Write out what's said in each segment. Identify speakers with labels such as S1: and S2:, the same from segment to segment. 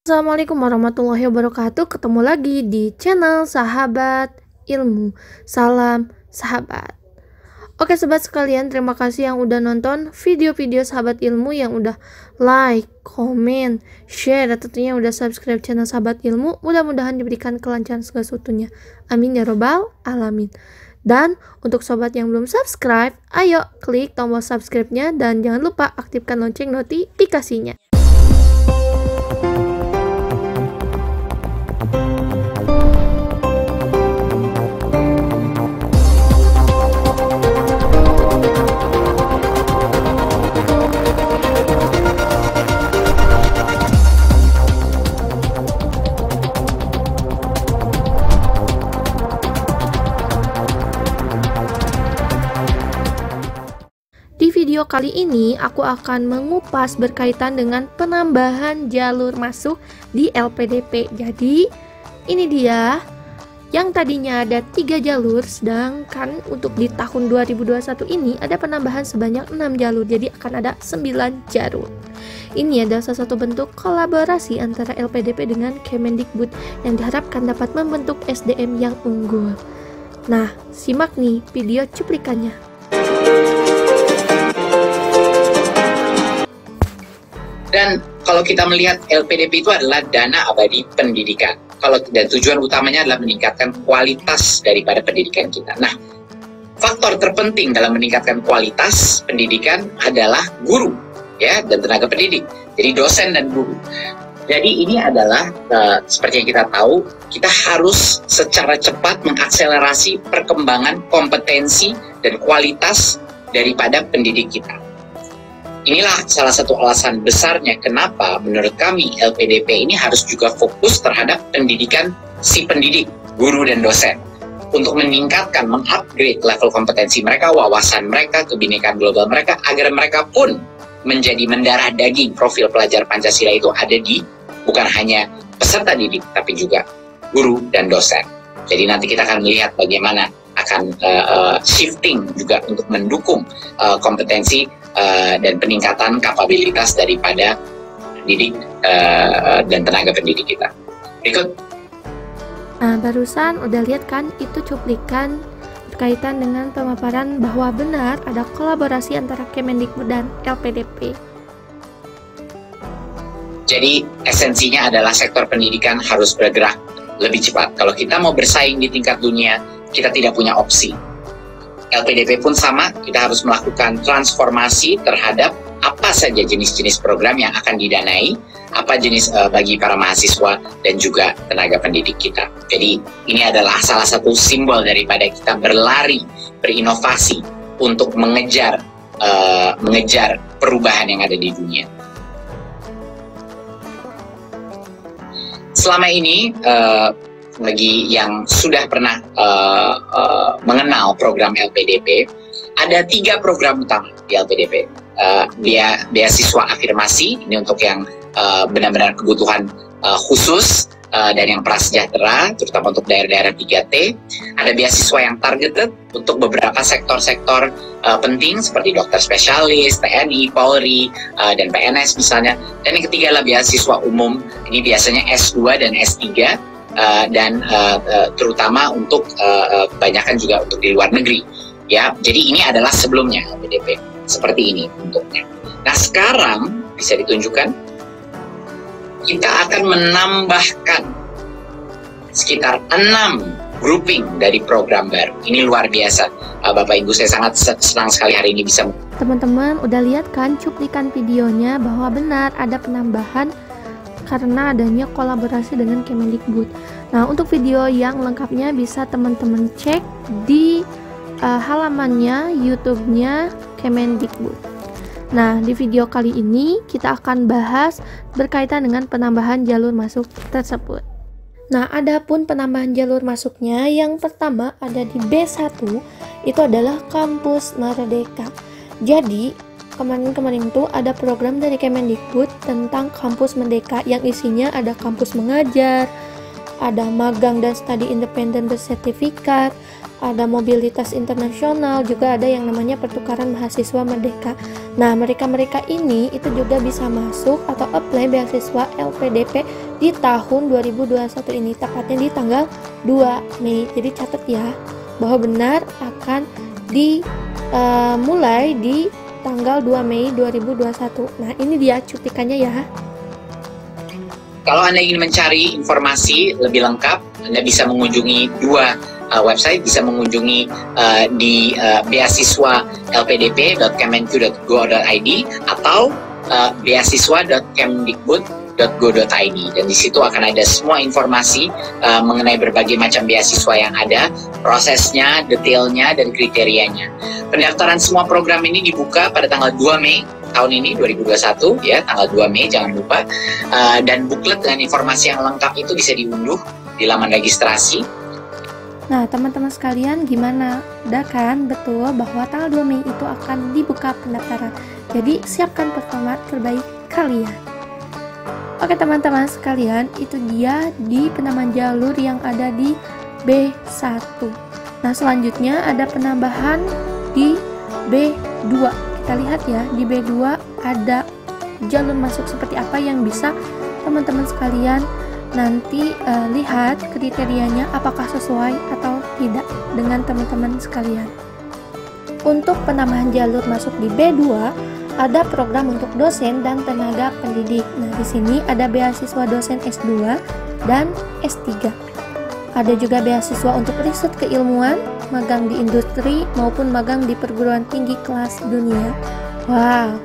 S1: Assalamualaikum warahmatullahi wabarakatuh. Ketemu lagi di channel Sahabat Ilmu. Salam sahabat. Oke sobat sekalian, terima kasih yang udah nonton video-video Sahabat Ilmu, yang udah like, komen, share, dan tentunya udah subscribe channel Sahabat Ilmu. Mudah-mudahan diberikan kelancaran segala sesuatunya. Amin ya robbal alamin. Dan untuk sobat yang belum subscribe, ayo klik tombol subscribe-nya dan jangan lupa aktifkan lonceng notifikasinya. Di video kali ini aku akan mengupas berkaitan dengan penambahan jalur masuk di LPDP. Jadi ini dia, yang tadinya ada 3 jalur, sedangkan untuk di tahun 2021 ini ada penambahan sebanyak 6 jalur, jadi akan ada 9 jalur. Ini adalah salah satu bentuk kolaborasi antara LPDP dengan Kemendikbud yang diharapkan dapat membentuk SDM yang unggul. Nah, simak nih video cuplikannya.
S2: Dan kalau kita melihat LPDP itu adalah dana abadi pendidikan. Dan tujuan utamanya adalah meningkatkan kualitas daripada pendidikan kita. Nah, faktor terpenting dalam meningkatkan kualitas pendidikan adalah guru, ya, dan tenaga pendidik. Jadi dosen dan guru. Jadi ini adalah seperti yang kita tahu, kita harus secara cepat mengakselerasi perkembangan kompetensi dan kualitas daripada pendidik kita. Inilah salah satu alasan besarnya kenapa menurut kami LPDP ini harus juga fokus terhadap pendidikan si pendidik, guru dan dosen, untuk meningkatkan, mengupgrade level kompetensi mereka, wawasan mereka, kebinekaan global mereka, agar mereka pun menjadi mendarah daging profil pelajar Pancasila itu ada di bukan hanya peserta didik, tapi juga guru dan dosen. Jadi nanti kita akan melihat bagaimana akan shifting juga untuk mendukung kompetensi dan peningkatan kapabilitas daripada pendidik dan tenaga pendidik kita. Berikut.
S1: Nah, barusan udah lihat kan, itu cuplikan berkaitan dengan pemaparan bahwa benar ada kolaborasi antara Kemendikbud dan LPDP.
S2: Jadi esensinya adalah sektor pendidikan harus bergerak lebih cepat. Kalau kita mau bersaing di tingkat dunia, kita tidak punya opsi. LPDP pun sama, kita harus melakukan transformasi terhadap apa saja jenis-jenis program yang akan didanai, apa jenis bagi para mahasiswa dan juga tenaga pendidik kita. Jadi ini adalah salah satu simbol daripada kita berlari, berinovasi untuk mengejar perubahan yang ada di dunia. Selama ini bagi yang sudah pernah mengenal program LPDP, ada 3 program utama di LPDP. Beasiswa afirmasi, ini untuk yang benar-benar kebutuhan khusus dan yang prasejahtera, terutama untuk daerah-daerah 3T. Ada beasiswa yang targeted untuk beberapa sektor-sektor penting seperti dokter spesialis, TNI, Polri, dan PNS misalnya. Dan yang ketiga adalah beasiswa umum, ini biasanya S2 dan S3. Dan terutama untuk kebanyakan juga untuk di luar negeri, ya. Jadi ini adalah sebelumnya LPDP seperti ini bentuknya. Nah sekarang bisa ditunjukkan, kita akan menambahkan sekitar 6 grouping dari program baru. Ini luar biasa, Bapak Ibu, saya sangat senang sekali hari ini bisa.
S1: Teman-teman udah lihat kan cuplikan videonya bahwa benar ada penambahan karena adanya kolaborasi dengan Kemendikbud. Nah, untuk video yang lengkapnya bisa teman-teman cek di halamannya YouTube-nya Kemendikbud. Nah, di video kali ini kita akan bahas berkaitan dengan penambahan jalur masuk tersebut. Nah, adapun penambahan jalur masuknya, yang pertama ada di B1, itu adalah Kampus Merdeka. Jadi kemarin itu ada program dari Kemendikbud tentang Kampus Merdeka yang isinya ada kampus mengajar, ada magang dan studi independen bersertifikat, ada mobilitas internasional, juga ada yang namanya pertukaran mahasiswa merdeka. Nah, mereka-mereka ini itu juga bisa masuk atau apply beasiswa LPDP di tahun 2021 ini, tepatnya di tanggal 2 Mei. Jadi catat ya, bahwa benar akan dimulai di tanggal 2 Mei 2021. Nah, ini dia cuplikannya ya.
S2: Kalau Anda ingin mencari informasi lebih lengkap, Anda bisa mengunjungi dua website, bisa mengunjungi di beasiswa lpdp.kemenq.go.id atau beasiswa.kemdikbud.go.id, dan di situ akan ada semua informasi mengenai berbagai macam beasiswa yang ada, prosesnya, detailnya, dan kriterianya. Pendaftaran semua program ini dibuka pada tanggal 2 Mei tahun ini 2021 ya, tanggal 2 Mei jangan lupa, dan buklet dengan informasi yang lengkap itu bisa diunduh di laman registrasi.
S1: Nah, teman-teman sekalian, gimana? Udah kan betul bahwa tanggal 2 Mei itu akan dibuka pendaftaran. Jadi, siapkan performa terbaik kalian. Oke teman-teman sekalian, itu dia di penambahan jalur yang ada di B1. Nah, selanjutnya ada penambahan di B2. Kita lihat ya, di B2 ada jalur masuk seperti apa yang bisa teman-teman sekalian nanti lihat kriterianya apakah sesuai atau tidak dengan teman-teman sekalian. Untuk penambahan jalur masuk di B2 ada program untuk dosen dan tenaga pendidik. Nah, di sini ada beasiswa dosen S2 dan S3. Ada juga beasiswa untuk riset keilmuan, magang di industri maupun magang di perguruan tinggi kelas dunia. Wow,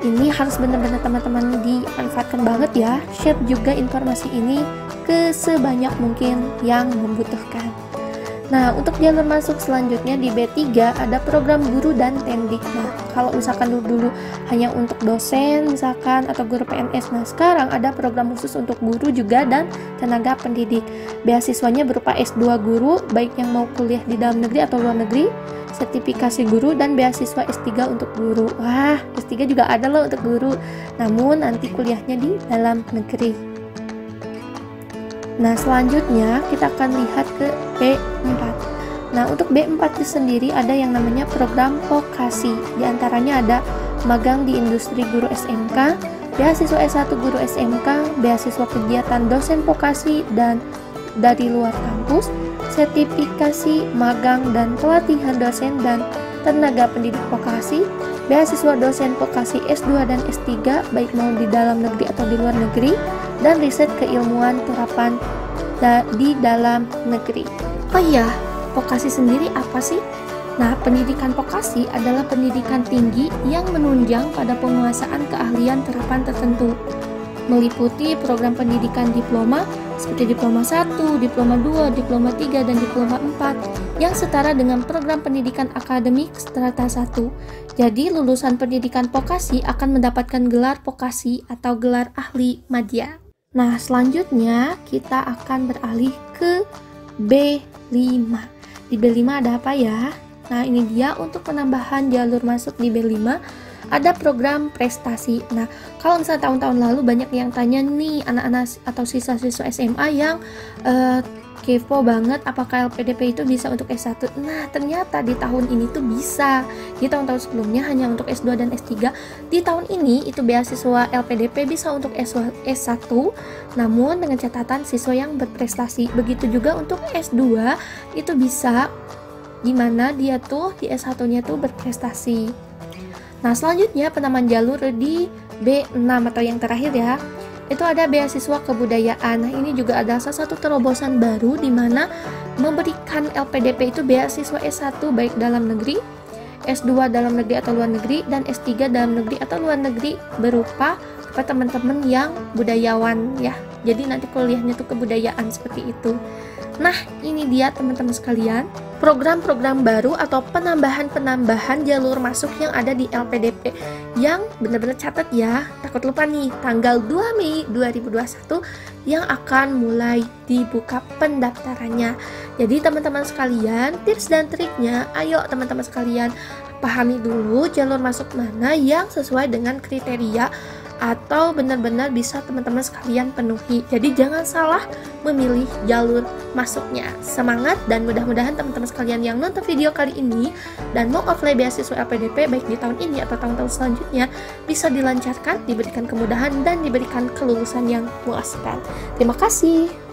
S1: ini harus benar-benar teman-teman dimanfaatkan banget ya. Share juga informasi ini ke sebanyak mungkin yang membutuhkan. Nah, untuk jalur masuk selanjutnya di B3 ada program guru dan tendik. Nah, kalau misalkan dulu hanya untuk dosen misalkan atau guru PNS, nah sekarang ada program khusus untuk guru juga dan tenaga pendidik. Beasiswanya berupa S2 guru, baik yang mau kuliah di dalam negeri atau luar negeri, sertifikasi guru, dan beasiswa S3 untuk guru. Wah, S3 juga ada loh untuk guru, namun nanti kuliahnya di dalam negeri. Nah, selanjutnya kita akan lihat ke B4. Nah, untuk B4 itu sendiri ada yang namanya program vokasi. Di antaranya ada magang di industri guru SMK, beasiswa S1 guru SMK, beasiswa kegiatan dosen vokasi dan dari luar kampus, sertifikasi magang dan pelatihan dosen dan tenaga pendidik vokasi, beasiswa dosen vokasi S2 dan S3 baik mau di dalam negeri atau di luar negeri, dan riset keilmuan terapan di dalam negeri. Oh iya, vokasi sendiri apa sih? Nah, pendidikan vokasi adalah pendidikan tinggi yang menunjang pada penguasaan keahlian terapan tertentu, meliputi program pendidikan diploma seperti diploma 1, diploma 2, diploma 3, dan diploma 4 yang setara dengan program pendidikan akademik strata 1. Jadi, lulusan pendidikan vokasi akan mendapatkan gelar vokasi atau gelar ahli madya. Nah, selanjutnya kita akan beralih ke B5. Di B5 ada apa ya? Nah, ini dia untuk penambahan jalur masuk di B5. Ada program prestasi. Nah, kalau misalnya tahun-tahun lalu banyak yang tanya nih anak-anak atau siswa-siswa SMA yang kepo banget apakah LPDP itu bisa untuk S1. Nah, ternyata di tahun ini tuh bisa. Di tahun-tahun sebelumnya hanya untuk S2 dan S3. Di tahun ini itu beasiswa LPDP bisa untuk S1, namun dengan catatan siswa yang berprestasi. Begitu juga untuk S2 itu bisa, dimana dia tuh di S1-nya tuh berprestasi. Nah, selanjutnya penambahan jalur di B6 atau yang terakhir ya, itu ada beasiswa kebudayaan. Nah, ini juga ada salah satu terobosan baru di mana memberikan LPDP itu beasiswa S1 baik dalam negeri, S2 dalam negeri atau luar negeri, dan S3 dalam negeri atau luar negeri berupa kepada teman-teman yang budayawan ya. Jadi nanti kuliahnya tuh kebudayaan seperti itu. Nah, ini dia teman-teman sekalian, program-program baru atau penambahan jalur masuk yang ada di LPDP yang benar-benar catat ya, takut lupa nih, tanggal 2 Mei 2021 yang akan mulai dibuka pendaftarannya. Jadi teman-teman sekalian, tips dan triknya, ayo teman-teman sekalian pahami dulu jalur masuk mana yang sesuai dengan kriteria atau benar-benar bisa teman-teman sekalian penuhi. Jadi jangan salah memilih jalur masuknya. Semangat, dan mudah-mudahan teman-teman sekalian yang nonton video kali ini dan mau apply beasiswa LPDP baik di tahun ini atau tahun-tahun selanjutnya bisa dilancarkan, diberikan kemudahan, dan diberikan kelulusan yang memuaskan. Terima kasih.